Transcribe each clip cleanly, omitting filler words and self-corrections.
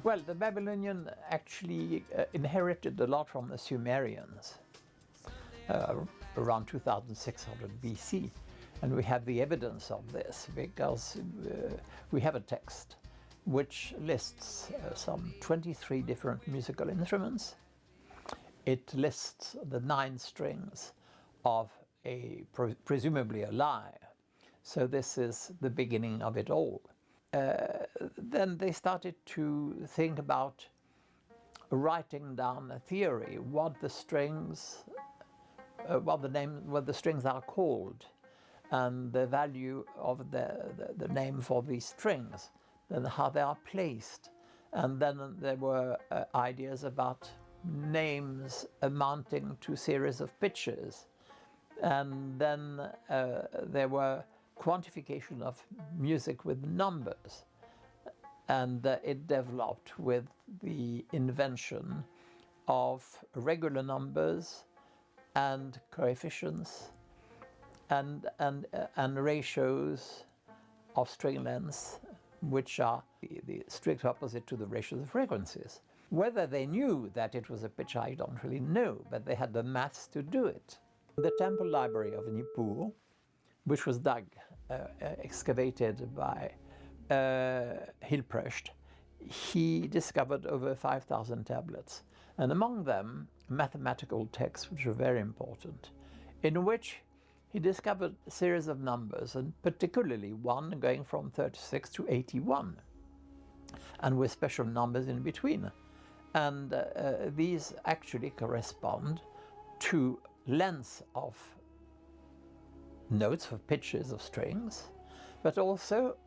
Well, the Babylonian actually inherited a lot from the Sumerians around 2600 BC. And we have the evidence of this because we have a text which lists some 23 different musical instruments. It lists the 9 strings of presumably a lyre. So this is the beginning of it all. Then they started to think about writing down a theory, what the strings are called, and the value of the name for these strings, and how they are placed. And then there were ideas about names amounting to series of pitches. And then there were quantification of music with numbers. And it developed with the invention of regular numbers and coefficients and ratios of string lengths, which are the strict opposite to the ratios of frequencies. Whether they knew that it was a pitch, I don't really know, but they had the maths to do it. The temple library of Nippur, which was excavated by Hilprecht, he discovered over 5,000 tablets, and among them mathematical texts, which are very important, in which he discovered a series of numbers, and particularly one going from 36 to 81, and with special numbers in between. And these actually correspond to lengths of notes, of pitches of strings, but also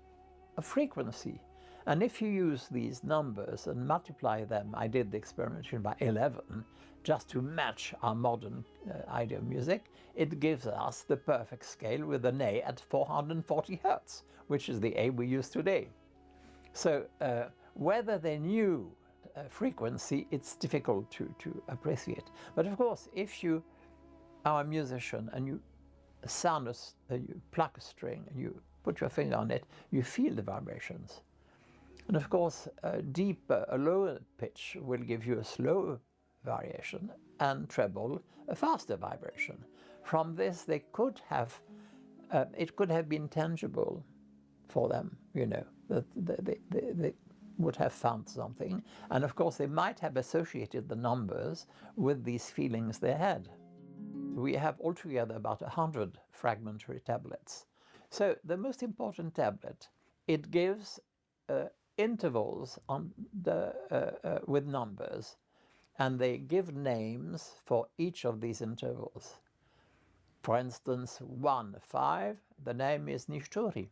a frequency. And if you use these numbers and multiply them, I did the experimentation by 11, just to match our modern idea of music, it gives us the perfect scale with an A at 440 Hertz, which is the A we use today. So whether they knew frequency, it's difficult to appreciate. But of course, if you are a musician and you you pluck a string and you put your finger on it, you feel the vibrations. And of course, a lower pitch will give you a slow variation, and treble, a faster vibration. From this, they could have, it could have been tangible for them, you know, that they would have found something. And of course, they might have associated the numbers with these feelings they had. We have altogether about 100 fragmentary tablets. So the most important tablet, it gives intervals on with numbers, and they give names for each of these intervals. For instance, 1, 5, the name is Nishturi.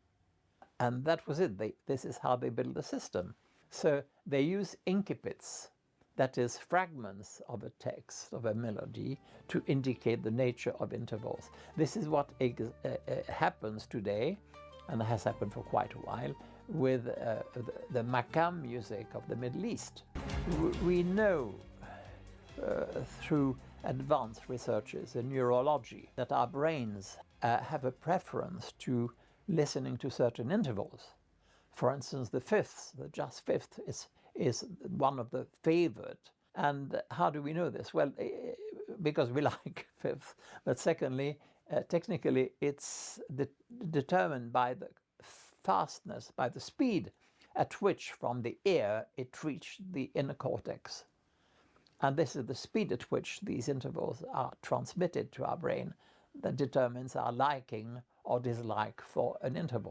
And that was it. This is how they build the system. So they use incipits, that is fragments of a text, of a melody, to indicate the nature of intervals. This is what happens today, and has happened for quite a while, with the makam music of the Middle East. We know through advanced researches in neurology that our brains have a preference to listening to certain intervals. For instance, the fifths, the just fifth, is one of the favored. And how do we know this? Well, because we like fifths. But secondly, technically, it's determined by the fastness, by the speed at which from the ear it reached the inner cortex. And this is the speed at which these intervals are transmitted to our brain that determines our liking or dislike for an interval.